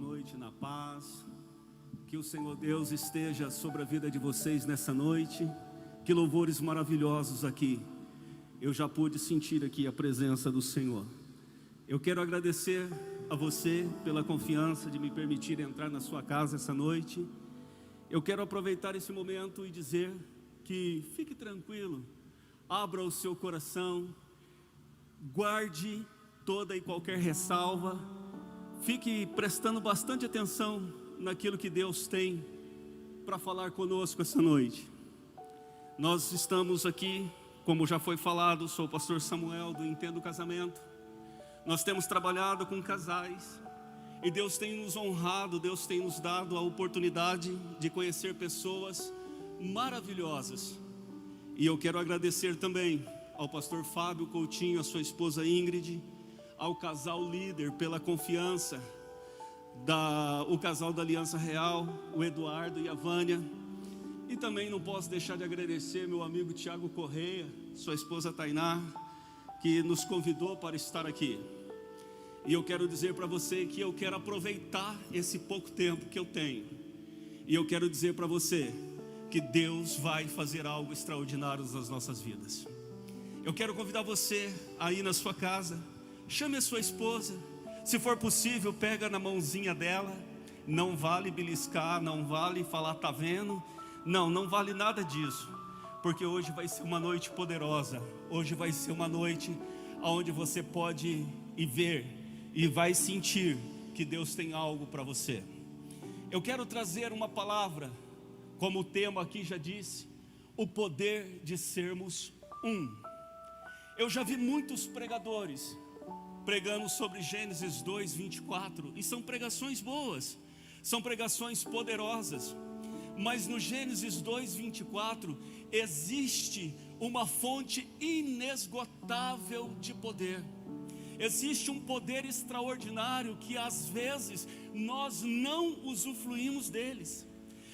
noite na paz. Que o Senhor Deus esteja sobre a vida de vocês nessa noite. Que louvores maravilhosos aqui. Eu já pude sentir aqui a presença do Senhor. Eu quero agradecer a você pela confiança de me permitir entrar na sua casa essa noite. Eu quero aproveitar esse momento e dizer que fique tranquilo, abra o seu coração, guarde toda e qualquer ressalva, fique prestando bastante atenção naquilo que Deus tem para falar conosco essa noite. Nós estamos aqui, como já foi falado, sou o pastor Samuel do Entendo Casamento. Nós temos trabalhado com casais e Deus tem nos honrado, Deus tem nos dado a oportunidade de conhecer pessoas maravilhosas. E eu quero agradecer também ao pastor Fábio Coutinho, a sua esposa Ingrid, ao casal líder pela confiança, o casal da Aliança Real, o Eduardo e a Vânia. E também não posso deixar de agradecer meu amigo Tiago Correia, sua esposa Tainá, que nos convidou para estar aqui. E eu quero dizer para você que eu quero aproveitar esse pouco tempo que eu tenho. E eu quero dizer para você que Deus vai fazer algo extraordinário nas nossas vidas. Eu quero convidar você aí na sua casa, chame a sua esposa. Se for possível, pega na mãozinha dela. Não vale beliscar, não vale falar tá vendo. Não vale nada disso. Porque hoje vai ser uma noite poderosa. Hoje vai ser uma noite onde você pode ir ver e vai sentir que Deus tem algo para você. Eu quero trazer uma palavra, como o tema aqui já disse, o poder de sermos um. Eu já vi muitos pregadores pregando sobre Gênesis 2:24, e são pregações boas, são pregações poderosas. Mas no Gênesis 2:24 existe uma fonte inesgotável de poder. Existe um poder extraordinário que às vezes nós não usufruímos deles.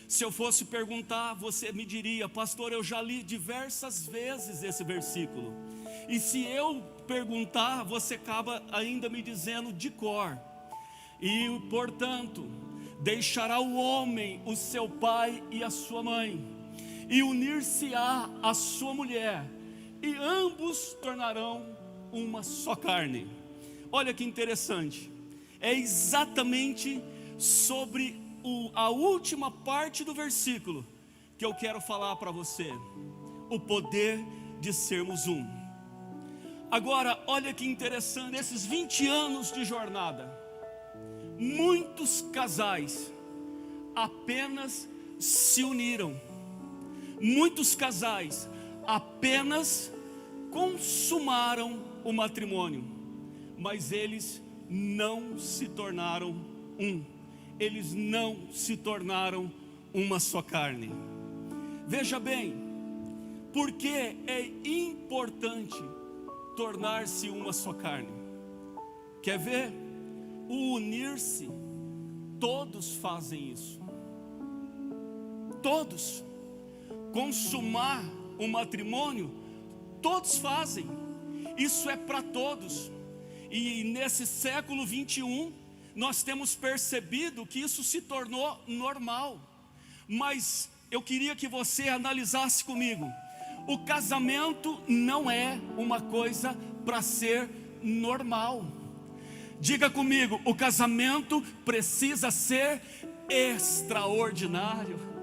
Se eu fosse perguntar, você me diria: pastor, eu já li diversas vezes esse versículo. E se eu perguntar, você acaba ainda me dizendo de cor. E portanto, deixará o homem o seu pai e a sua mãe, e unir-se-á a sua mulher, e ambos tornarão uma só carne. Olha que interessante, é exatamente sobre a última parte do versículo que eu quero falar para você, o poder de sermos um. Agora, olha que interessante, nesses 20 anos de jornada, muitos casais apenas se uniram, muitos casais apenas consumaram o matrimônio, mas eles não se tornaram um, eles não se tornaram uma só carne. Veja bem, porque é importante tornar-se uma só carne. Quer ver? O unir-se, todos fazem isso. Todos. Consumar o matrimônio, todos fazem. Isso é para todos. E nesse século 21, nós temos percebido que isso se tornou normal. Mas eu queria que você analisasse comigo. O casamento não é uma coisa para ser normal. Diga comigo, o casamento precisa ser extraordinário.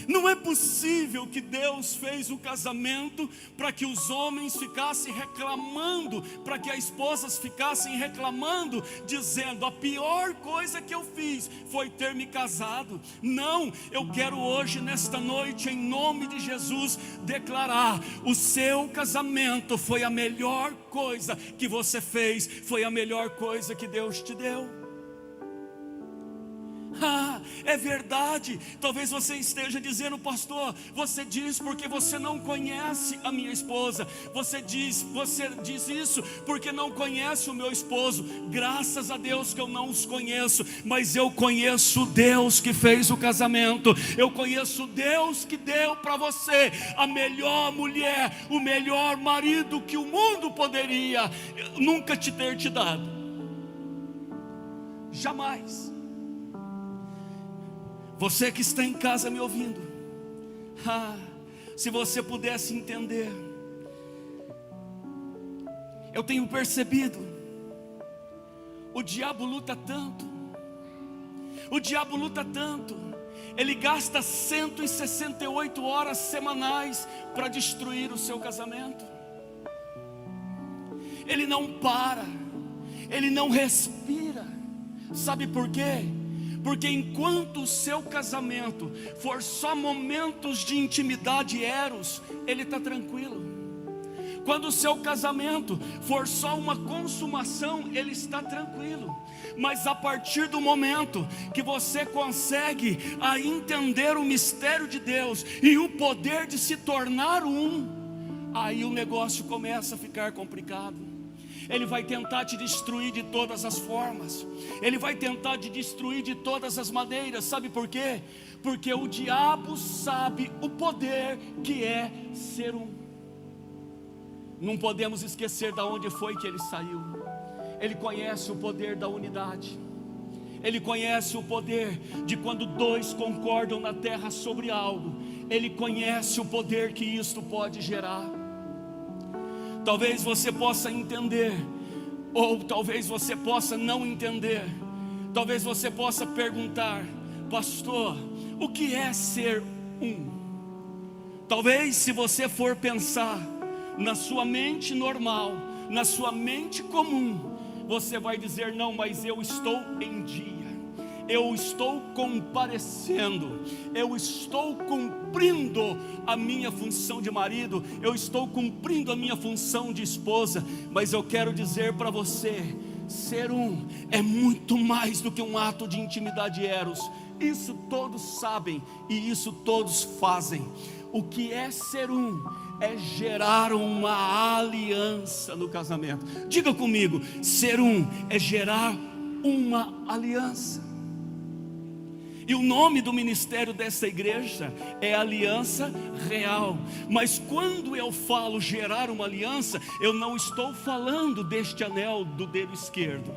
Não é possível que Deus fez o casamento para que os homens ficassem reclamando, para que as esposas ficassem reclamando, dizendo: a pior coisa que eu fiz foi ter me casado. Não, eu quero hoje, nesta noite, em nome de Jesus, declarar: o seu casamento foi a melhor coisa que você fez, foi a melhor coisa que Deus te deu. É verdade. Talvez você esteja dizendo: pastor, você diz porque você não conhece a minha esposa. Você diz isso porque não conhece o meu esposo. Graças a Deus que eu não os conheço, mas eu conheço o Deus que fez o casamento. Eu conheço o Deus que deu para você a melhor mulher, o melhor marido que o mundo poderia nunca te dado. Jamais. Você que está em casa me ouvindo, se você pudesse entender, eu tenho percebido, o diabo luta tanto, ele gasta 168 horas semanais para destruir o seu casamento. Ele não para, ele não respira. Sabe por quê? Porque enquanto o seu casamento for só momentos de intimidade eros, ele está tranquilo. Quando o seu casamento for só uma consumação, ele está tranquilo. Mas a partir do momento que você consegue entender o mistério de Deus e o poder de se tornar aí o negócio começa a ficar complicado. Ele vai tentar te destruir de todas as formas, ele vai tentar te destruir de todas as maneiras. Sabe por quê? Porque o diabo sabe o poder que é ser Não podemos esquecer de onde foi que ele saiu. Ele conhece o poder da unidade. Ele conhece o poder de quando dois concordam na terra sobre algo. Ele conhece o poder que isto pode gerar. Talvez você possa entender, ou talvez você possa não entender. Talvez você possa perguntar: pastor, o que é ser Talvez, se você for pensar na sua mente normal, na sua mente comum, você vai dizer: não, mas eu estou em dia, eu estou comparecendo, eu estou cumprindo a minha função de marido, eu estou cumprindo a minha função de esposa. Mas eu quero dizer para você, ser é muito mais do que um ato de intimidade eros. Isso todos sabem e isso todos fazem. O que é ser é gerar uma aliança no casamento. Diga comigo: ser é gerar uma aliança. E o nome do ministério dessa igreja é Aliança Real. Mas quando eu falo gerar uma aliança, eu não estou falando deste anel do dedo esquerdo.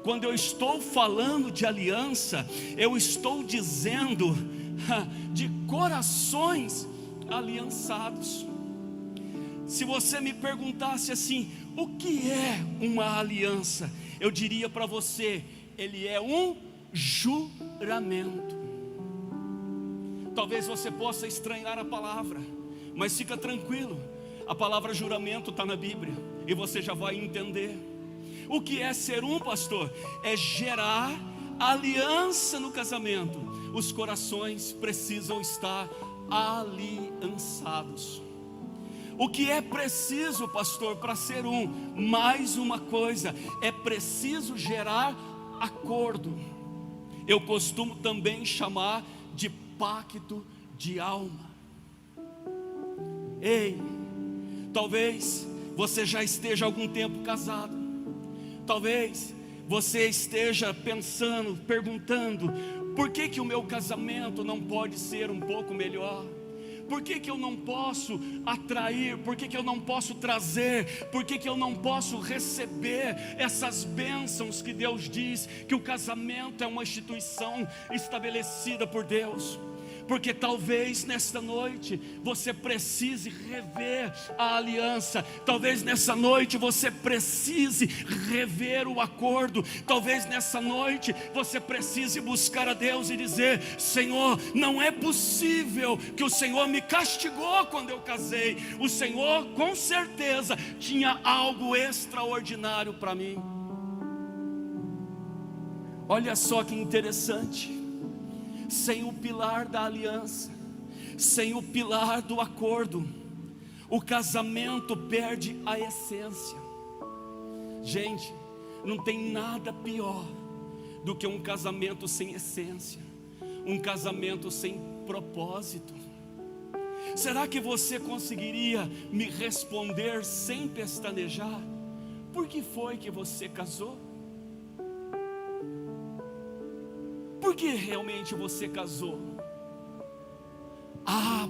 Quando eu estou falando de aliança, eu estou dizendo de corações aliançados. Se você me perguntasse assim: o que é uma aliança? Eu diria para você: ele é um juramento. Talvez você possa estranhar a palavra, mas fica tranquilo, a palavra juramento está na Bíblia e você já vai entender. O que é ser pastor? É gerar aliança no casamento. Os corações precisam estar aliançados. O que é preciso, pastor, para ser mais uma coisa: é preciso gerar acordo. Eu costumo também chamar de pacto de alma. Ei, talvez você já esteja há algum tempo casado. Talvez você esteja pensando, perguntando: por que o meu casamento não pode ser um pouco melhor? Por que eu não posso atrair? Por que eu não posso trazer? Por que eu não posso receber essas bênçãos que Deus diz que o casamento é uma instituição estabelecida por Deus? Porque talvez nesta noite você precise rever a aliança. Talvez nessa noite você precise rever o acordo. Talvez nessa noite você precise buscar a Deus e dizer: Senhor, não é possível que o Senhor me castigou quando eu casei. O Senhor com certeza tinha algo extraordinário para mim. Olha só que interessante. Sem o pilar da aliança, sem o pilar do acordo, o casamento perde a essência. Gente, não tem nada pior do que um casamento sem essência, um casamento sem propósito. Será que você conseguiria me responder sem pestanejar? Por que foi que você casou? Por que realmente você casou?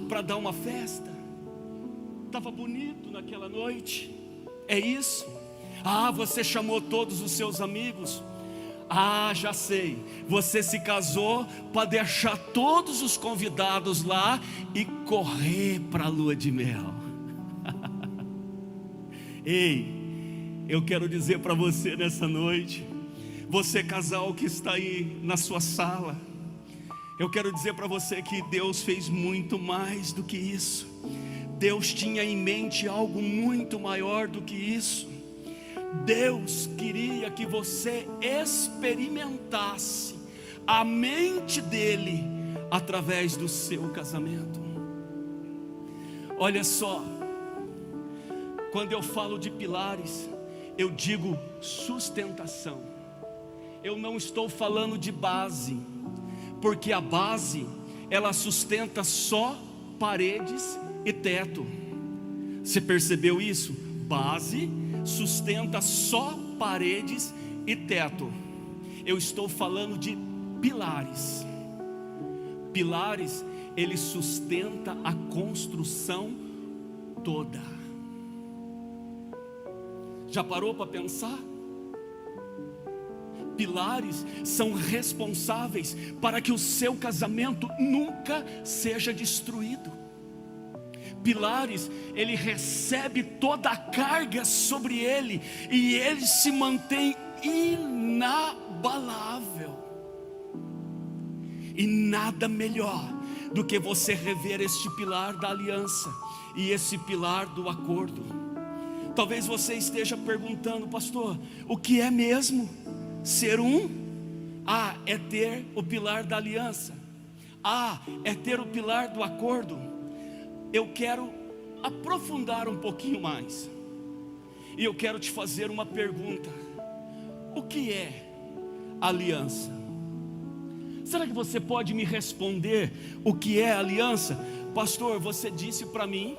Para dar uma festa? Estava bonito naquela noite? É isso? Você chamou todos os seus amigos? Ah, já sei, você se casou para deixar todos os convidados lá e correr para a lua de mel. Ei, eu quero dizer para você nessa noite, você casal que está aí na sua sala, eu quero dizer para você que Deus fez muito mais do que isso. Deus tinha em mente algo muito maior do que isso. Deus queria que você experimentasse a mente dele através do seu casamento. Olha só, quando eu falo de pilares, eu digo sustentação. Eu não estou falando de base, porque a base, ela sustenta só paredes e teto. Você percebeu isso? Base sustenta só paredes e teto. Eu estou falando de pilares. Pilares, ele sustenta a construção toda. Já parou para pensar? Pilares são responsáveis para que o seu casamento nunca seja destruído. Pilares, ele recebe toda a carga sobre ele e ele se mantém inabalável. E nada melhor do que você rever este pilar da aliança e esse pilar do acordo. Talvez você esteja perguntando, pastor, o que é mesmo ser um? Ah, é ter o pilar da aliança. Ah, é ter o pilar do acordo. Eu quero aprofundar um pouquinho mais, e eu quero te fazer uma pergunta: o que é aliança? Será que você pode me responder o que é aliança? Pastor, você disse para mim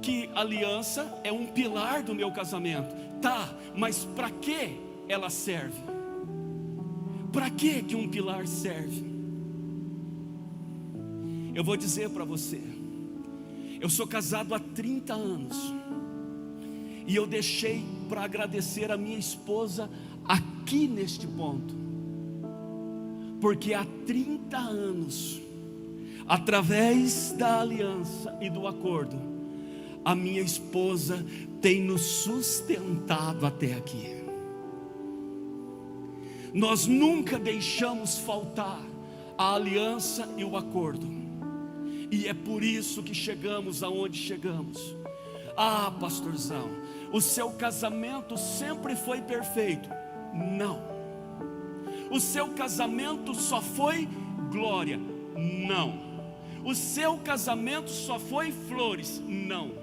que aliança é um pilar do meu casamento. Tá, mas para que ela serve? Para que um pilar serve? Eu vou dizer para você, eu sou casado há 30 anos e eu deixei para agradecer a minha esposa aqui neste ponto, porque há 30 anos, através da aliança e do acordo, a minha esposa tem nos sustentado até aqui. Nós nunca deixamos faltar a aliança e o acordo. E é por isso que chegamos aonde chegamos. Ah, pastorzão, o seu casamento sempre foi perfeito. Não. O seu casamento só foi glória. Não. O seu casamento só foi flores. Não.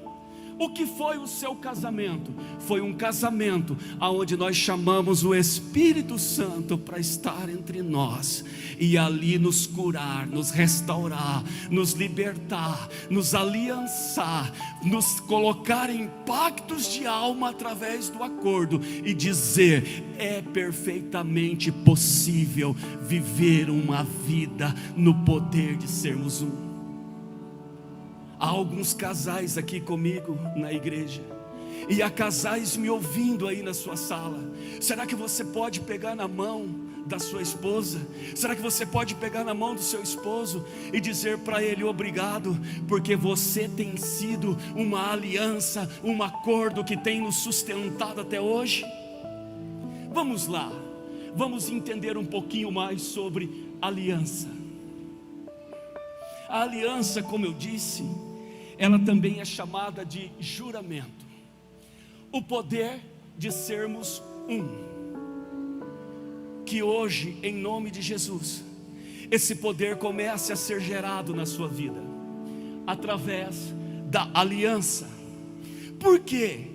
O que foi o seu casamento? Foi um casamento onde nós chamamos o Espírito Santo para estar entre nós e ali nos curar, nos restaurar, nos libertar, nos aliançar, nos colocar em pactos de alma através do acordo e dizer: é perfeitamente possível viver uma vida no poder de sermos um. Há alguns casais aqui comigo na igreja, e há casais me ouvindo aí na sua sala. Será que você pode pegar na mão da sua esposa? Será que você pode pegar na mão do seu esposo e dizer para ele: obrigado, porque você tem sido uma aliança, um acordo que tem nos sustentado até hoje? Vamos lá, vamos entender um pouquinho mais sobre aliança. A aliança, como eu disse, ela também é chamada de juramento. O poder de sermos um. Que hoje, em nome de Jesus, esse poder comece a ser gerado na sua vida, através da aliança. Por quê?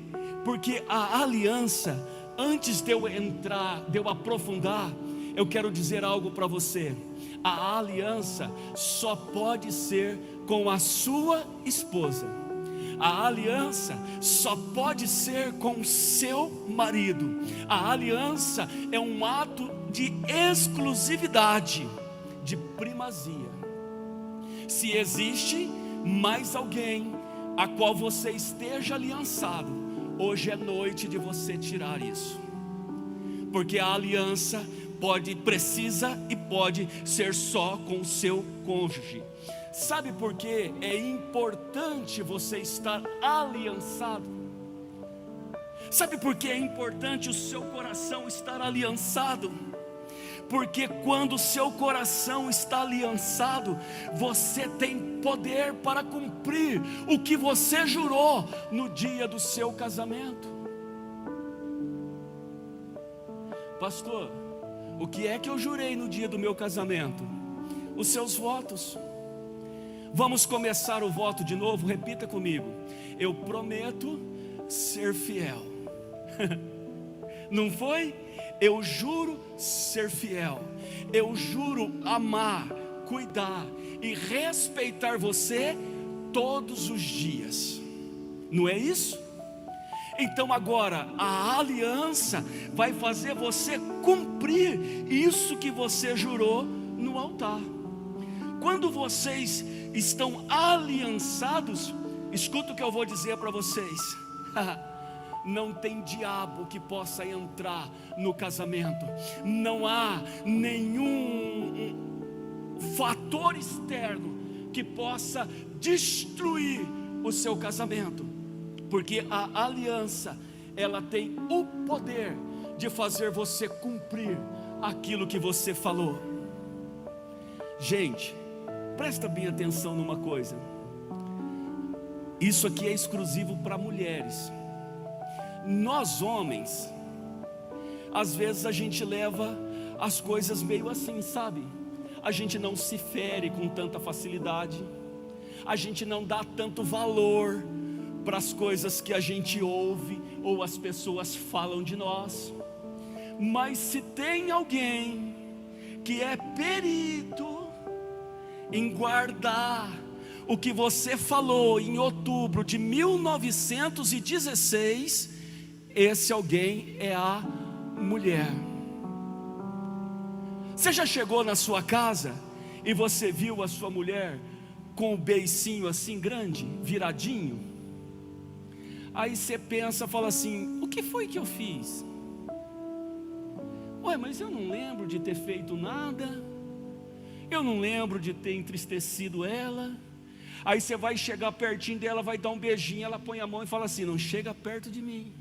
Porque a aliança, antes de eu entrar, de eu aprofundar, eu quero dizer algo para você. A aliança só pode ser com a sua esposa. A aliança só pode ser com seu marido. A aliança é um ato de exclusividade, de primazia. Se existe mais alguém a qual você esteja aliançado, hoje é noite de você tirar isso, porque a aliança precisa e pode ser só com o seu cônjuge. Sabe por que é importante você estar aliançado? Sabe por que é importante o seu coração estar aliançado? Porque quando o seu coração está aliançado, você tem poder para cumprir o que você jurou no dia do seu casamento. Pastor, o que é que eu jurei no dia do meu casamento? Os seus votos. Vamos começar o voto de novo, repita comigo. Eu prometo ser fiel. Não foi? Eu juro ser fiel. Eu juro amar, cuidar e respeitar você todos os dias. Não é isso? Então agora a aliança vai fazer você cumprir isso que você jurou no altar. Quando vocês estão aliançados, escuta o que eu vou dizer para vocês. Não tem diabo que possa entrar no casamento. Não há nenhum fator externo que possa destruir o seu casamento. Porque a aliança, ela tem o poder de fazer você cumprir aquilo que você falou. Gente, presta bem atenção numa coisa. Isso aqui é exclusivo para mulheres. Nós homens, às vezes a gente leva as coisas meio assim, sabe? A gente não se fere com tanta facilidade. A gente não dá tanto valor para as coisas que a gente ouve ou as pessoas falam de nós. Mas se tem alguém que é perito em guardar o que você falou em outubro de 1916, esse alguém é a mulher. Você já chegou na sua casa e você viu a sua mulher com o beicinho assim grande, viradinho? Aí você pensa, fala assim: o que foi que eu fiz? Ué, mas eu não lembro de ter feito nada. Eu não lembro de ter entristecido ela. Aí você vai chegar pertinho dela, vai dar um beijinho, ela põe a mão e fala assim: não chega perto de mim.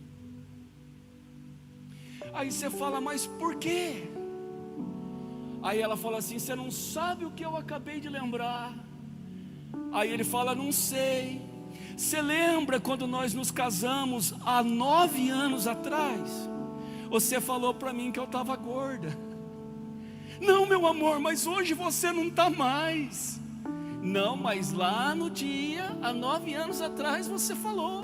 Aí você fala: mas por quê? Aí ela fala assim: você não sabe o que eu acabei de lembrar. Aí ele fala: não sei. Você lembra quando nós nos casamos há 9 anos atrás? Você falou para mim que eu estava gorda. Não, meu amor, mas hoje você não está mais. Não, mas lá no dia, há 9 anos atrás você falou.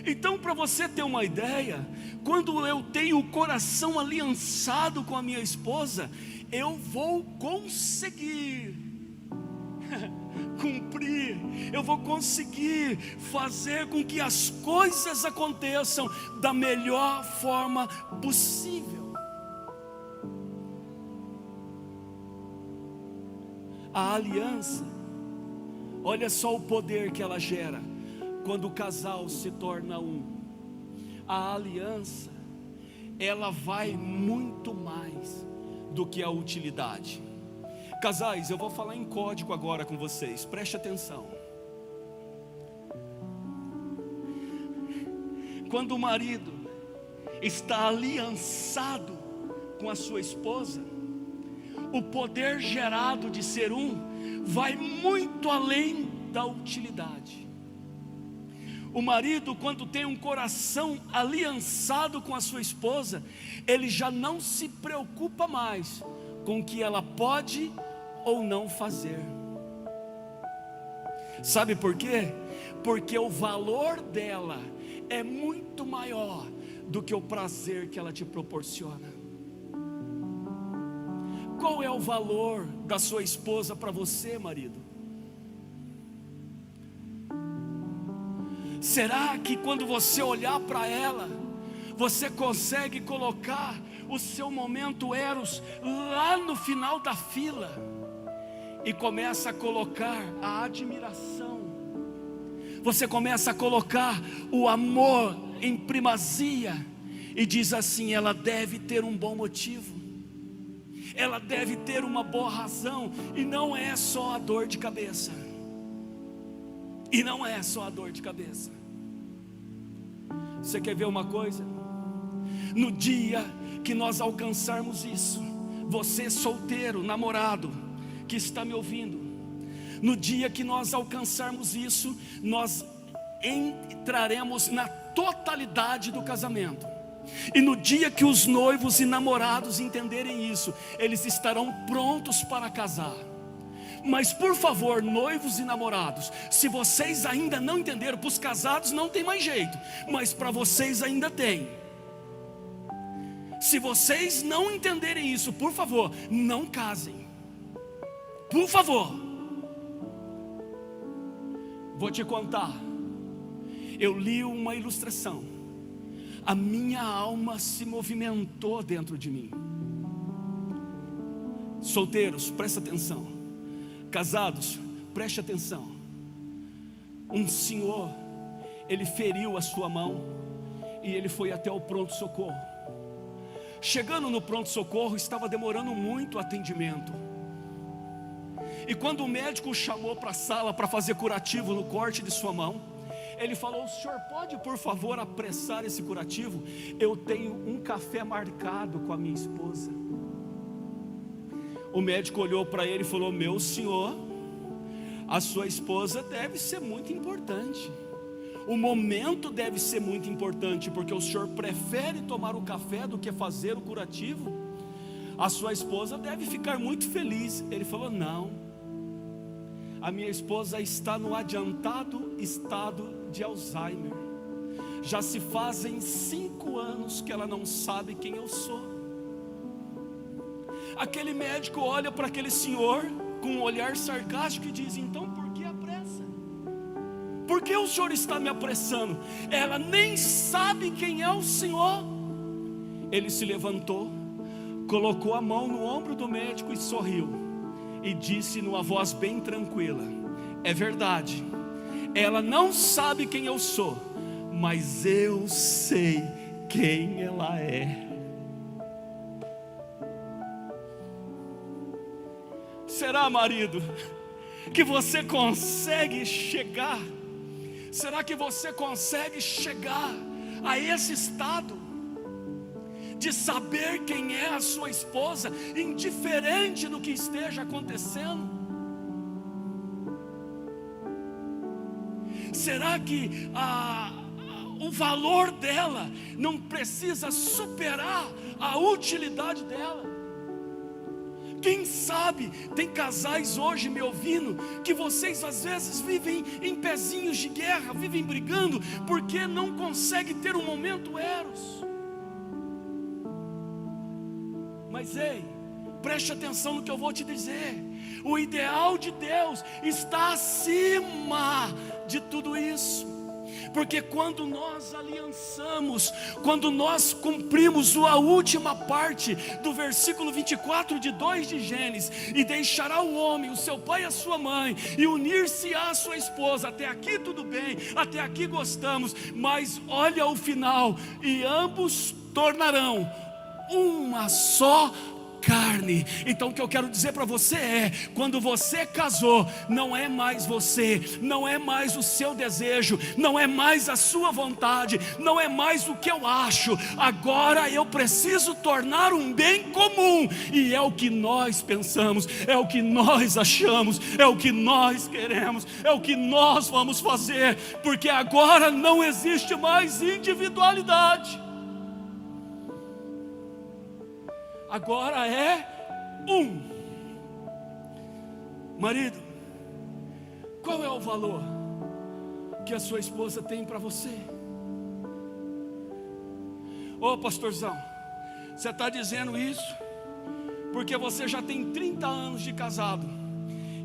Então, para você ter uma ideia, quando eu tenho o coração aliançado com a minha esposa, eu vou conseguir cumprir, eu vou conseguir fazer com que as coisas aconteçam da melhor forma possível. A aliança, olha só o poder que ela gera quando o casal se torna um. A aliança, ela vai muito mais do que a utilidade. Casais, eu vou falar em código agora com vocês, preste atenção. Quando o marido está aliançado com a sua esposa, o poder gerado de ser um vai muito além da utilidade. O marido, quando tem um coração aliançado com a sua esposa, ele já não se preocupa mais com o que ela pode ou não fazer. Sabe por quê? Porque o valor dela é muito maior do que o prazer que ela te proporciona. Qual é o valor da sua esposa para você, marido? Será que quando você olhar para ela, você consegue colocar o seu momento eros lá no final da fila e começa a colocar a admiração, você começa a colocar o amor em primazia e diz assim: ela deve ter um bom motivo, ela deve ter uma boa razão, e não é só a dor de cabeça. E não é só a dor de cabeça. Você quer ver uma coisa? No dia que nós alcançarmos isso, você solteiro, namorado, que está me ouvindo, no dia que nós alcançarmos isso, nós entraremos na totalidade do casamento. E no dia que os noivos e namorados entenderem isso, eles estarão prontos para casar. Mas por favor, noivos e namorados, se vocês ainda não entenderam, para os casados não tem mais jeito, mas para vocês ainda tem. Se vocês não entenderem isso, por favor, não casem. Por favor. Vou te contar. Eu li uma ilustração. A minha alma se movimentou dentro de mim. Solteiros, presta atenção. Casados, preste atenção. Um senhor, ele feriu a sua mão e ele foi até o pronto-socorro. Chegando no pronto-socorro, estava demorando muito o atendimento. E quando o médico o chamou para a sala para fazer curativo no corte de sua mão, ele falou: o senhor pode por favor apressar esse curativo? Eu tenho um café marcado com a minha esposa. O médico olhou para ele e falou: meu senhor, a sua esposa deve ser muito importante. O momento deve ser muito importante, porque o senhor prefere tomar o café do que fazer o curativo. A sua esposa deve ficar muito feliz. Ele falou: não, a minha esposa está no adiantado estado de Alzheimer. Já se fazem 5 anos que ela não sabe quem eu sou. Aquele médico olha para aquele senhor com um olhar sarcástico e diz: então por que a pressa? Por que o senhor está me apressando? Ela nem sabe quem é o senhor. Ele se levantou, colocou a mão no ombro do médico e sorriu, e disse numa voz bem tranquila: é verdade, ela não sabe quem eu sou, mas eu sei quem ela é. Será, marido, que você consegue chegar? Será que você consegue chegar a esse estado de saber quem é a sua esposa, indiferente do que esteja acontecendo? Será que o valor dela não precisa superar a utilidade dela? Quem sabe tem casais hoje me ouvindo, que vocês às vezes vivem em pezinhos de guerra, vivem brigando, porque não conseguem ter um momento eros. Mas ei, preste atenção no que eu vou te dizer. O ideal de Deus está acima de tudo isso. Porque quando nós aliançamos, quando nós cumprimos a última parte do versículo 24 de 2 de Gênesis: e deixará o homem, o seu pai e a sua mãe, e unir-se à sua esposa. Até aqui tudo bem, até aqui gostamos. Mas olha o final: e ambos tornarão uma só carne. Então o que eu quero dizer para você é: quando você casou, não é mais você, não é mais o seu desejo, não é mais a sua vontade, não é mais o que eu acho. Agora eu preciso tornar um bem comum, e é o que nós pensamos, é o que nós achamos, é o que nós queremos, é o que nós vamos fazer, porque agora não existe mais individualidade. Agora é um. Marido, qual é o valor que a sua esposa tem para você? Ô pastorzão, você está dizendo isso porque você já tem 30 anos de casado.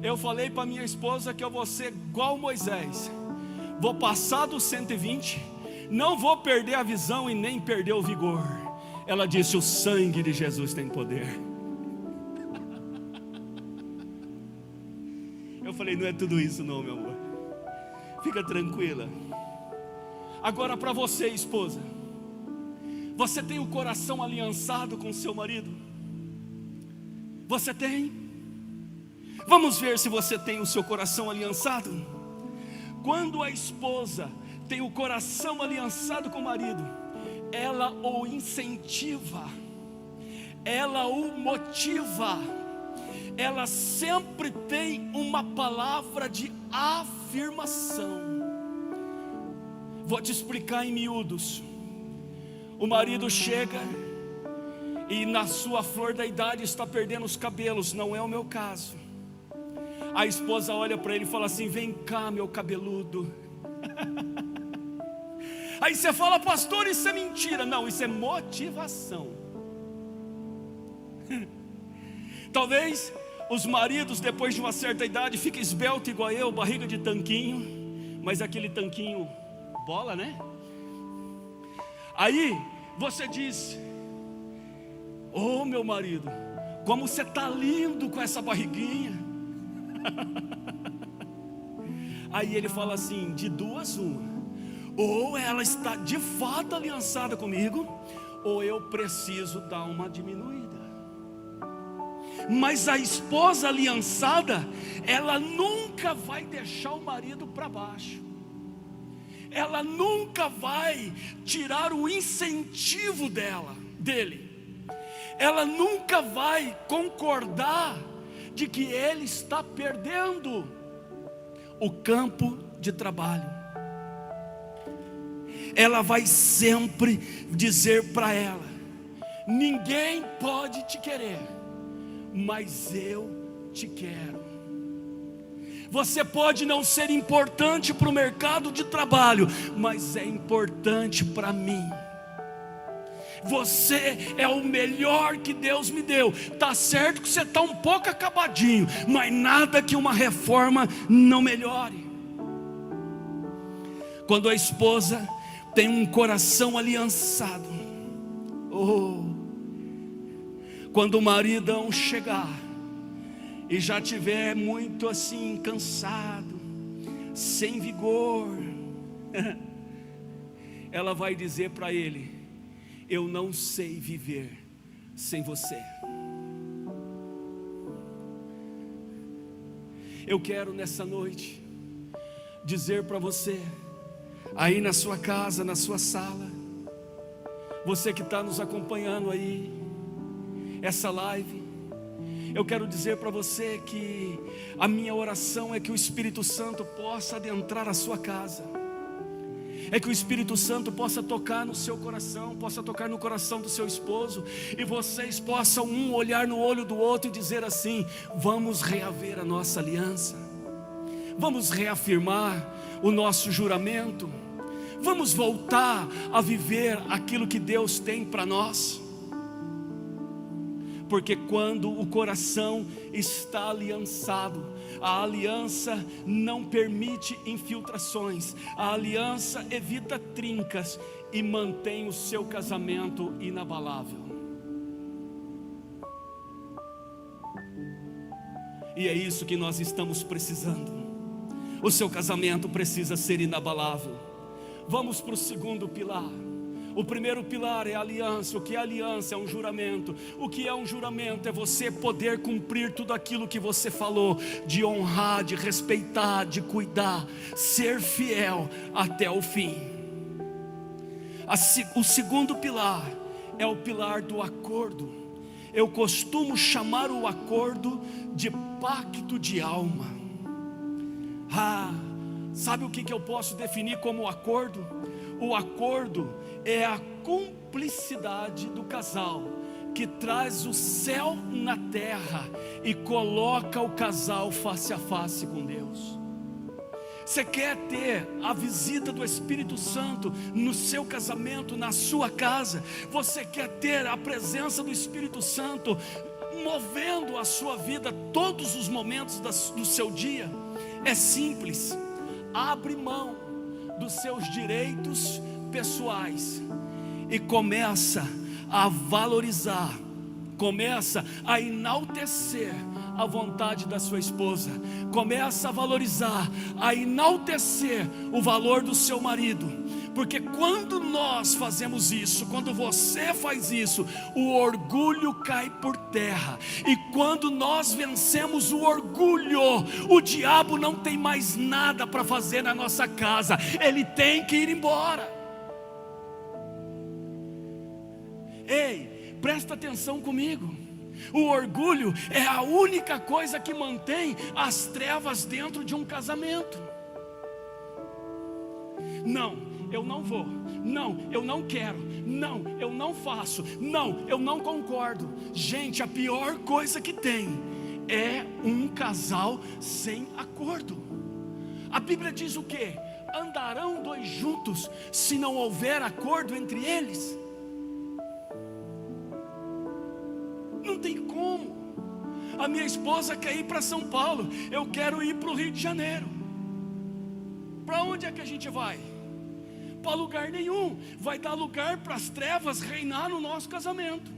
Eu falei para minha esposa que eu vou ser igual Moisés, vou passar dos 120, não vou perder a visão e nem perder o vigor. Ela disse: o sangue de Jesus tem poder. Eu falei: não é tudo isso não, meu amor, fica tranquila. Agora para você, esposa, Você tem o coração aliançado com seu marido? Você tem? Vamos ver se você tem o seu coração aliançado. Quando a esposa tem o coração aliançado com o marido, ela o incentiva, ela o motiva, ela sempre tem uma palavra de afirmação. Vou te explicar em miúdos. O marido chega e na sua flor da idade está perdendo os cabelos, não é o meu caso. A esposa olha para ele e fala assim: vem cá, meu cabeludo. Aí você fala: pastor, isso é mentira. Não, isso é motivação. Talvez os maridos, depois de uma certa idade, fiquem esbelto igual eu, barriga de tanquinho, mas aquele tanquinho bola, né? Aí você diz: ô meu marido, como você está lindo com essa barriguinha. Aí ele fala assim: de duas uma, ou ela está de fato aliançada comigo, ou eu preciso dar uma diminuída. Mas a esposa aliançada, ela nunca vai deixar o marido para baixo, ela nunca vai tirar o incentivo dele, ela nunca vai concordar de que ele está perdendo o campo de trabalho. Ela vai sempre dizer para ela: ninguém pode te querer, mas eu te quero. Você pode não ser importante para o mercado de trabalho, mas é importante para mim. Você é o melhor que Deus me deu. Está certo que você está um pouco acabadinho, mas nada que uma reforma não melhore. Quando a esposa tem um coração aliançado, quando o maridão chegar e já tiver muito assim cansado, sem vigor, ela vai dizer para ele: eu não sei viver sem você. Eu quero nessa noite dizer para você, aí na sua casa, na sua sala, você que está nos acompanhando aí, essa live, eu quero dizer para você que a minha oração é que o Espírito Santo possa adentrar a sua casa, é que o Espírito Santo possa tocar no seu coração, possa tocar no coração do seu esposo, e vocês possam um olhar no olho do outro e dizer assim: vamos reaver a nossa aliança, vamos reafirmar o nosso juramento, vamos voltar a viver aquilo que Deus tem para nós. Porque quando o coração está aliançado, a aliança não permite infiltrações, a aliança evita trincas e mantém o seu casamento inabalável. E é isso que nós estamos precisando. O seu casamento precisa ser inabalável. Vamos para o segundo pilar. O primeiro pilar é a aliança. O que é aliança? É um juramento. O que é um juramento? É você poder cumprir tudo aquilo que você falou, de honrar, de respeitar, de cuidar, ser fiel até o fim. O segundo pilar é o pilar do acordo. Eu costumo chamar o acordo de pacto de alma. Sabe o que eu posso definir como acordo? O acordo é a cumplicidade do casal, que traz o céu na terra e coloca o casal face a face com Deus. Você quer ter a visita do Espírito Santo no seu casamento, na sua casa? Você quer ter a presença do Espírito Santo movendo a sua vida todos os momentos do seu dia? É simples. Abre mão dos seus direitos pessoais e começa a valorizar, começa a enaltecer a vontade da sua esposa, começa a valorizar, a enaltecer o valor do seu marido, Porque quando nós fazemos isso, quando você faz isso, o orgulho cai por terra. E quando nós vencemos o orgulho, o diabo não tem mais nada para fazer na nossa casa, ele tem que ir embora. Ei, presta atenção comigo. O orgulho é a única coisa que mantém as trevas dentro de um casamento. Não, eu não vou. Não, eu não quero. Não, eu não faço. Não, eu não concordo. Gente, a pior coisa que tem é um casal sem acordo. A Bíblia diz o quê? Andarão dois juntos se não houver acordo entre eles? Não tem como. A minha esposa quer ir para São Paulo, eu quero ir para o Rio de Janeiro. Para onde é que a gente vai? Para lugar nenhum. Vai dar lugar para as trevas reinar no nosso casamento.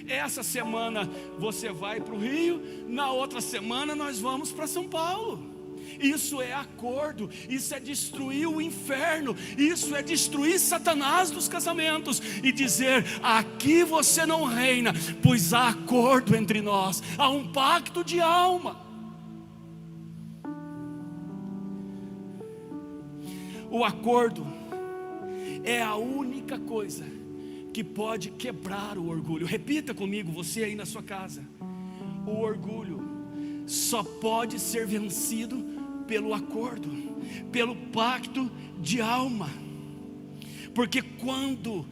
Essa semana você vai para o Rio, na outra semana nós vamos para São Paulo. Isso é acordo, isso é destruir o inferno, isso é destruir Satanás dos casamentos e dizer: aqui você não reina, pois há acordo entre nós, há um pacto de alma. O acordo é a única coisa que pode quebrar o orgulho. Repita comigo, você aí na sua casa: o orgulho só pode ser vencido pelo acordo, pelo pacto de alma. Porque quando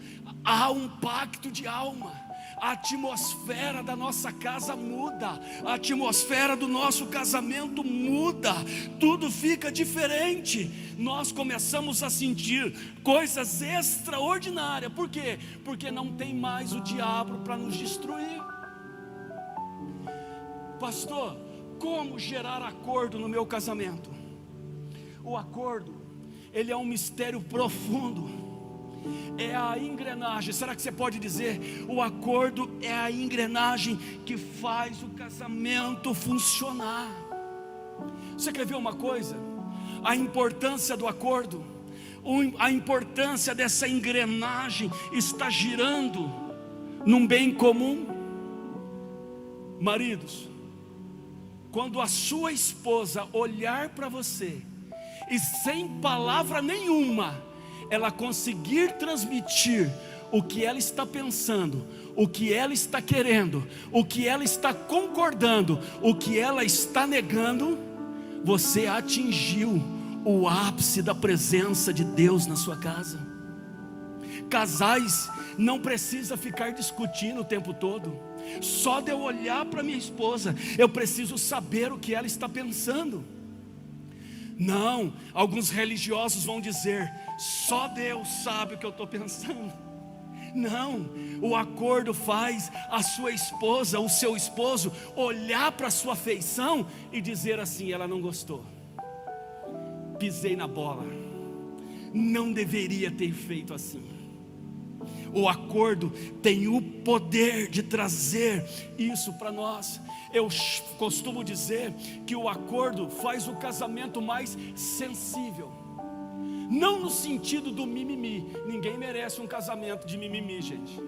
há um pacto de alma, a atmosfera da nossa casa muda, a atmosfera do nosso casamento muda, tudo fica diferente. Nós começamos a sentir coisas extraordinárias. Por quê? Porque não tem mais o diabo para nos destruir. Pastor, como gerar acordo no meu casamento? O acordo, ele é um mistério profundo. É a engrenagem. Será que você pode dizer? O acordo é a engrenagem que faz o casamento funcionar. Você quer ver uma coisa? A importância do acordo, a importância dessa engrenagem está girando num bem comum. Maridos, quando a sua esposa olhar para você e sem palavra nenhuma ela conseguir transmitir o que ela está pensando, o que ela está querendo, o que ela está concordando, o que ela está negando, você atingiu o ápice da presença de Deus na sua casa. Casais não precisa ficar discutindo o tempo todo. Só de eu olhar para minha esposa, eu preciso saber o que ela está pensando. Não, alguns religiosos vão dizer: só Deus sabe o que eu estou pensando. Não, o acordo faz a sua esposa, o seu esposo, olhar para a sua feição e dizer assim: ela não gostou, pisei na bola, não deveria ter feito assim. O acordo tem o poder de trazer isso para nós. Eu costumo dizer que o acordo faz o casamento mais sensível. Não no sentido do mimimi. Ninguém merece um casamento de mimimi, gente.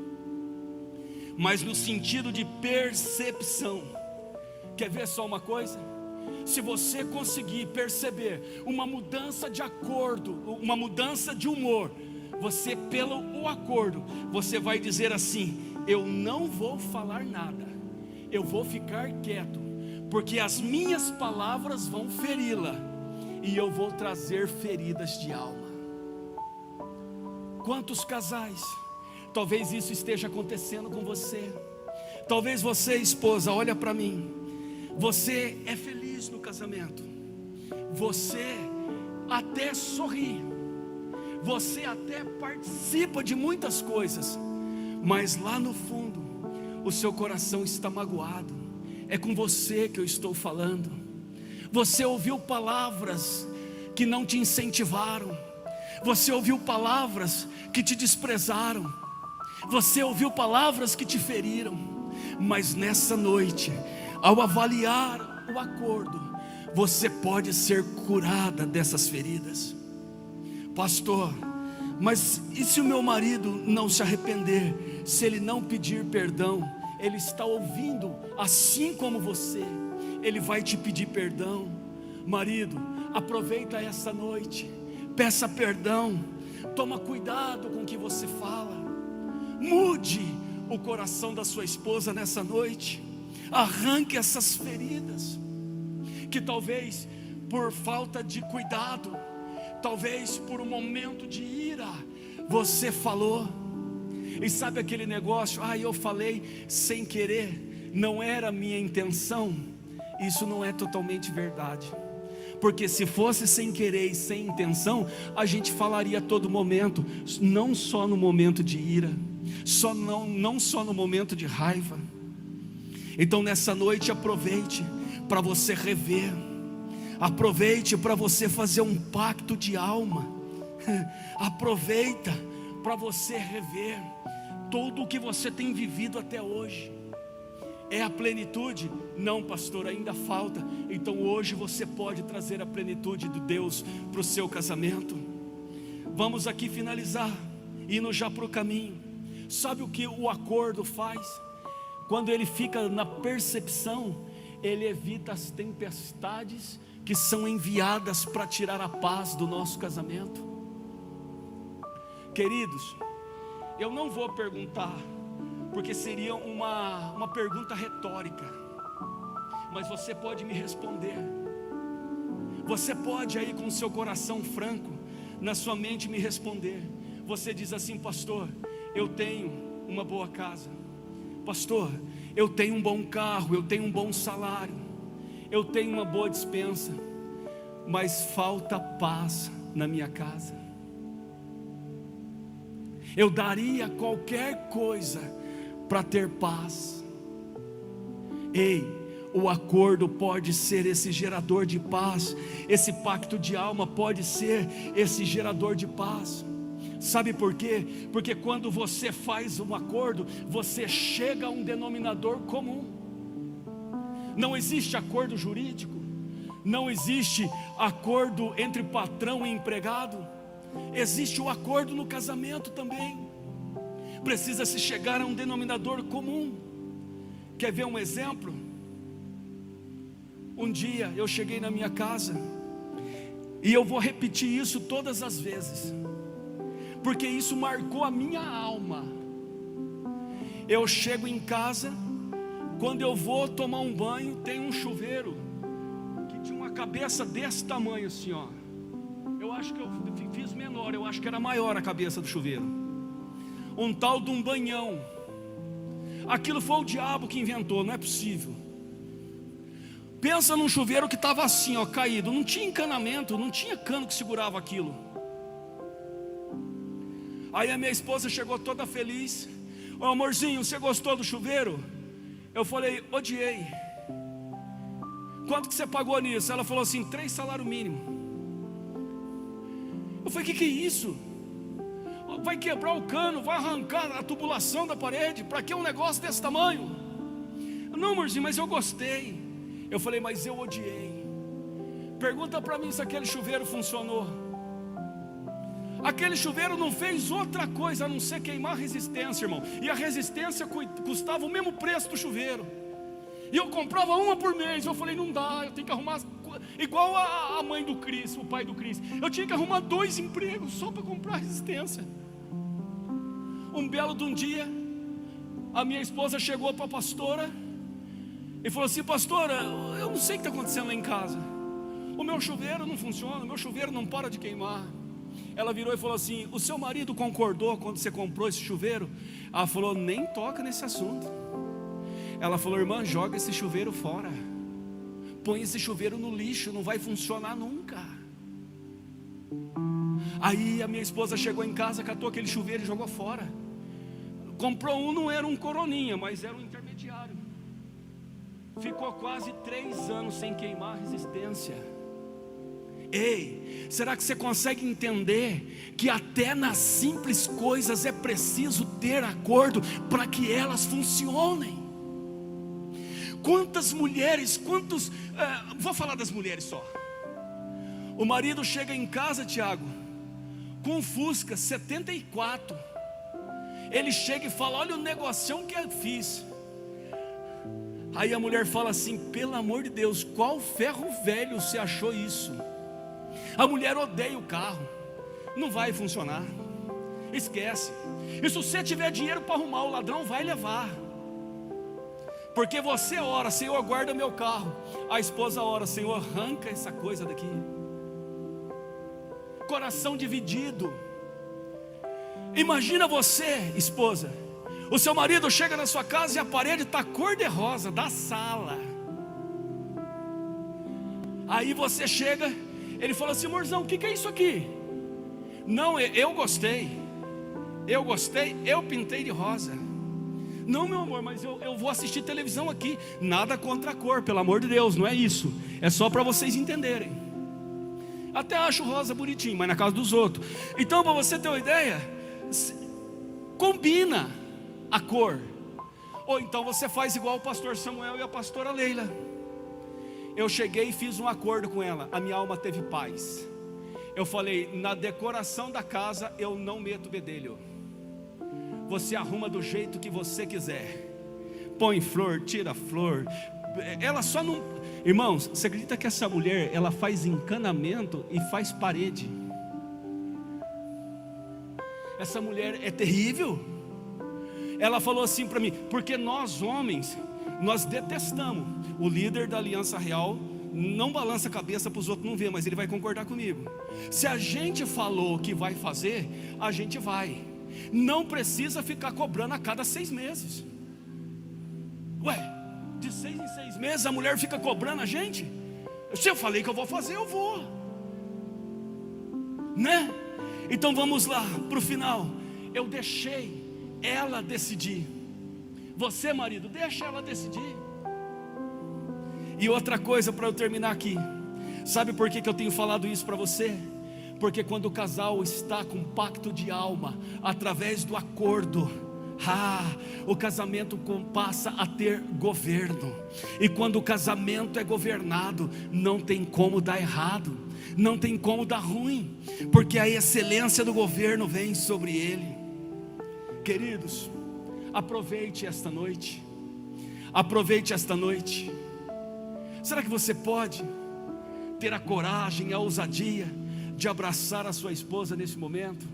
Mas no sentido de percepção. Quer ver só uma coisa? Se você conseguir perceber uma mudança de acordo, uma mudança de humor, você, pelo o acordo, você vai dizer assim: eu não vou falar nada, eu vou ficar quieto, porque as minhas palavras vão feri-la, e eu vou trazer feridas de alma. Quantos casais, talvez isso esteja acontecendo com você. Talvez você, esposa, olha para mim, você é feliz no casamento, você até sorri, você até participa de muitas coisas, mas lá no fundo o seu coração está magoado. É com você que eu estou falando. Você ouviu palavras que não te incentivaram, você ouviu palavras que te desprezaram, você ouviu palavras que te feriram. Mas nessa noite, ao avaliar o acordo, você pode ser curada dessas feridas. Pastor, Mas e se o meu marido não se arrepender? Se ele não pedir perdão, ele está ouvindo, assim como você, ele vai te pedir perdão. Marido, aproveita essa noite, peça perdão, toma cuidado com o que você fala, mude o coração da sua esposa nessa noite, arranque essas feridas, que talvez por falta de cuidado, talvez por um momento de ira, você falou. E sabe aquele negócio, eu falei sem querer, não era a minha intenção. Isso não é totalmente verdade, porque se fosse sem querer e sem intenção, a gente falaria a todo momento, não só no momento de ira, não só no momento de raiva. Então nessa noite aproveite para você rever, aproveite para você fazer um pacto de alma, aproveita para você rever tudo o que você tem vivido até hoje. É a plenitude? Não, pastor, ainda falta. Então hoje você pode trazer a plenitude de Deus para o seu casamento. Vamos aqui finalizar, indo já para o caminho. Sabe o que o acordo faz? Quando ele fica na percepção, ele evita as tempestades que são enviadas para tirar a paz do nosso casamento. Queridos, eu não vou perguntar, porque seria uma pergunta retórica, mas você pode me responder. Você pode aí com o seu coração franco, na sua mente me responder. Você diz assim: pastor, eu tenho uma boa casa, pastor, eu tenho um bom carro, eu tenho um bom salário, eu tenho uma boa despensa, mas falta paz na minha casa. Eu daria qualquer coisa para ter paz. Ei, o acordo pode ser esse gerador de paz, esse pacto de alma pode ser esse gerador de paz. Sabe por quê? Porque quando você faz um acordo, você chega a um denominador comum. Não existe acordo jurídico, não existe acordo entre patrão e empregado. Existe o acordo no casamento também. Precisa se chegar a um denominador comum. Quer ver um exemplo? Um dia eu cheguei na minha casa, e eu vou repetir isso todas as vezes, porque isso marcou a minha alma. Eu chego em casa, quando eu vou tomar um banho, tem um chuveiro que tinha uma cabeça desse tamanho assim, ó. Eu acho que eu fiz menor, eu acho que era maior a cabeça do chuveiro. Um tal de um banhão. Aquilo foi o diabo que inventou, não é possível. Pensa num chuveiro que estava assim, ó, caído. Não tinha encanamento, não tinha cano que segurava aquilo. Aí a minha esposa chegou toda feliz. Ô amorzinho, você gostou do chuveiro? Eu falei, odiei. Quanto que você pagou nisso? Ela falou assim, 3 salários mínimos. Eu falei, que é isso? Vai quebrar o cano, vai arrancar a tubulação da parede. Para que um negócio desse tamanho? Não, amorzinho, mas eu gostei. Eu falei, mas eu odiei. Pergunta para mim se aquele chuveiro funcionou. Aquele chuveiro não fez outra coisa a não ser queimar a resistência, irmão. E a resistência custava o mesmo preço do chuveiro. E eu comprava uma por mês. Eu falei, não dá, eu tenho que arrumar. Igual a mãe do Cris, o pai do Cris. Eu tinha que arrumar 2 empregos só para comprar resistência. Um belo de um dia, a minha esposa chegou para a pastora e falou assim, pastora, eu não sei o que está acontecendo lá em casa. O meu chuveiro não funciona, o meu chuveiro não para de queimar. Ela virou e falou assim, o seu marido concordou quando você comprou esse chuveiro? Ela falou, nem toca nesse assunto. Ela falou, irmã, joga esse chuveiro fora. Põe esse chuveiro no lixo, não vai funcionar nunca. Aí a minha esposa chegou em casa, catou aquele chuveiro e jogou fora. Comprou um, não era um coroninha, mas era um intermediário. Ficou quase 3 anos sem queimar a resistência. Ei, será que você consegue entender que até nas simples coisas é preciso ter acordo para que elas funcionem? Quantas mulheres, vou falar das mulheres só. O marido chega em casa, Tiago, com um Fusca 74. Ele chega e fala: olha o negocião que eu fiz. Aí a mulher fala assim: pelo amor de Deus, qual ferro velho você achou isso? A mulher odeia o carro, não vai funcionar, esquece. E se você tiver dinheiro para arrumar, o ladrão vai levar. Porque você ora: Senhor, guarda meu carro. A esposa ora: Senhor, arranca essa coisa daqui. Coração dividido. Imagina você, esposa, o seu marido chega na sua casa e a parede está cor-de-rosa da sala. Aí você chega, ele fala assim: amorzão, o que é isso aqui? Não, eu gostei, eu pintei de rosa. Não, meu amor, mas eu vou assistir televisão aqui. Nada contra a cor, pelo amor de Deus, não é isso. É só para vocês entenderem. Até acho rosa bonitinho, mas na casa dos outros. Então, para você ter uma ideia, combina a cor. Ou então você faz igual o pastor Samuel e a pastora Leila. Eu cheguei e fiz um acordo com ela. A minha alma teve paz. Eu falei: na decoração da casa eu não meto bedelho. Você arruma do jeito que você quiser. Põe flor, tira flor. Ela só não... Irmãos, você acredita que essa mulher, ela faz encanamento e faz parede? Essa mulher é terrível. Ela falou assim para mim: porque nós homens, nós detestamos. O líder da Aliança Real não balança a cabeça para os outros não ver, mas ele vai concordar comigo. Se a gente falou que vai fazer, a gente vai. Não precisa ficar cobrando a cada 6 meses. Ué, de 6 em 6 meses a mulher fica cobrando a gente? Se eu falei que eu vou fazer, eu vou, né? Então vamos lá para o final. Eu deixei ela decidir. Você, marido, deixa ela decidir. E outra coisa para eu terminar aqui. Sabe por que eu tenho falado isso para você? Porque quando o casal está com pacto de alma, através do acordo, o casamento passa a ter governo. E quando o casamento é governado, não tem como dar errado, não tem como dar ruim, porque a excelência do governo vem sobre ele. Queridos, aproveite esta noite. Aproveite esta noite. Será que você pode ter a coragem, a ousadia de abraçar a sua esposa nesse momento?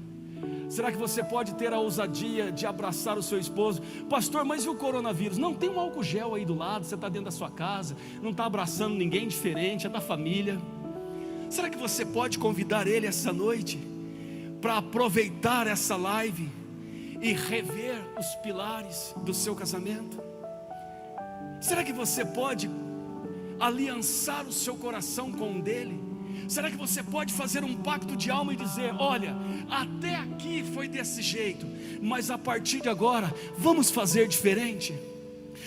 Será que você pode ter a ousadia de abraçar o seu esposo? Pastor, mas e o coronavírus? Não, tem um álcool gel aí do lado, você está dentro da sua casa, não está abraçando ninguém diferente, é da família. Será que você pode convidar ele essa noite para aproveitar essa live e rever os pilares do seu casamento? Será que você pode aliançar o seu coração com o dele? Será que você pode fazer um pacto de alma e dizer: olha, até aqui foi desse jeito, mas a partir de agora vamos fazer diferente?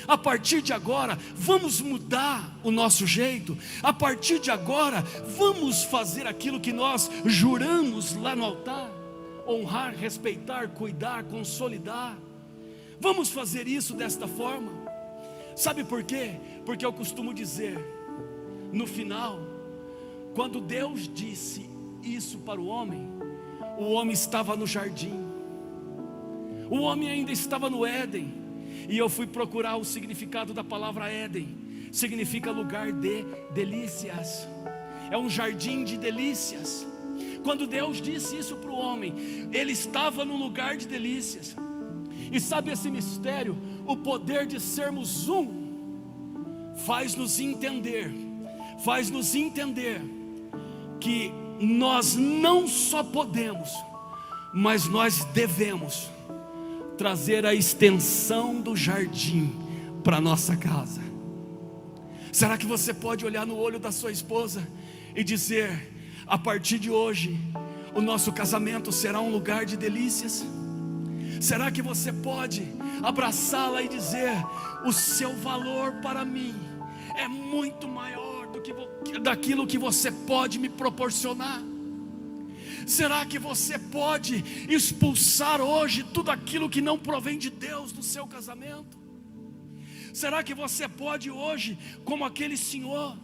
A partir de agora vamos mudar o nosso jeito. A partir de agora vamos fazer aquilo que nós juramos lá no altar: honrar, respeitar, cuidar, consolidar. Vamos fazer isso desta forma. Sabe por quê? Porque eu costumo dizer, no final, quando Deus disse isso para o homem estava no jardim, o homem ainda estava no Éden. E eu fui procurar o significado da palavra Éden. Significa lugar de delícias. É um jardim de delícias. Quando Deus disse isso para o homem, ele estava num lugar de delícias. E sabe esse mistério? O poder de sermos um faz-nos entender que nós não só podemos, mas nós devemos trazer a extensão do jardim para nossa casa. Será que você pode olhar no olho da sua esposa e dizer: a partir de hoje o nosso casamento será um lugar de delícias? Será que você pode abraçá-la e dizer: o seu valor para mim é muito maior do que daquilo que você pode me proporcionar? Será que você pode expulsar hoje tudo aquilo que não provém de Deus do seu casamento? Será que você pode hoje, como aquele senhor,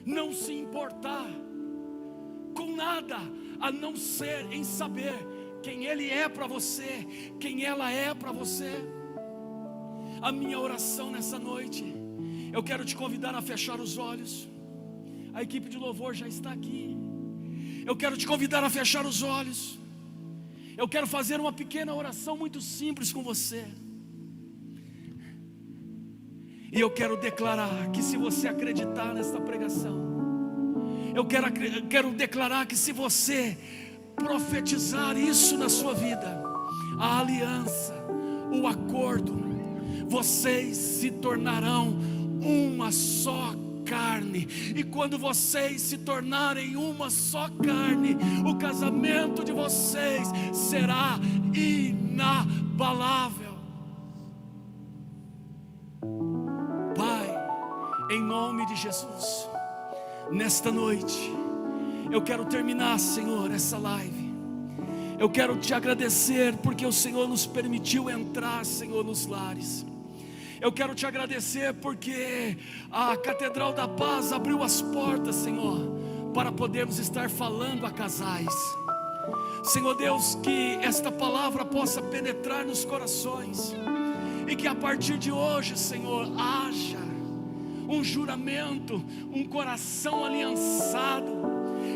não se importar com nada a não ser em saber quem Ele é para você, quem ela é para você. A minha oração nessa noite, eu quero te convidar a fechar os olhos. A equipe de louvor já está aqui. Eu quero te convidar a fechar os olhos. Eu quero fazer uma pequena oração muito simples com você. E eu quero declarar que se você acreditar nesta pregação, eu quero declarar que se você profetizar isso na sua vida, a aliança, o acordo, vocês se tornarão uma só carne. E quando vocês se tornarem uma só carne, o casamento de vocês será inabalável. Pai, em nome de Jesus, nesta noite eu quero terminar, Senhor, essa live. Eu quero te agradecer porque o Senhor nos permitiu entrar, Senhor, nos lares. Eu quero te agradecer porque a Catedral da Paz abriu as portas, Senhor, para podermos estar falando a casais. Senhor Deus, que esta palavra possa penetrar nos corações, e que a partir de hoje, Senhor, haja um juramento, um coração aliançado.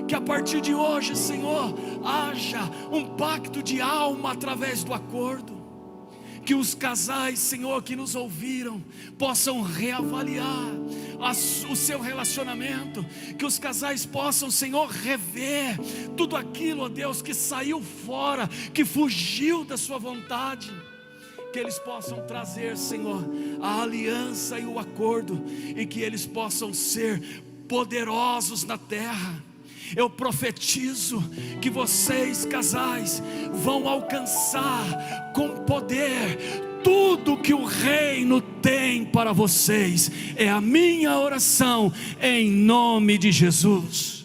Que a partir de hoje, Senhor, haja um pacto de alma através do acordo. Que os casais, Senhor, que nos ouviram, possam reavaliar o seu relacionamento. Que os casais possam, Senhor, rever tudo aquilo, ó Deus, que saiu fora, que fugiu da sua vontade. Que eles possam trazer, Senhor, a aliança e o acordo, e que eles possam ser poderosos na terra. Eu profetizo que vocês, casais, vão alcançar com poder tudo que o reino tem para vocês. É a minha oração em nome de Jesus.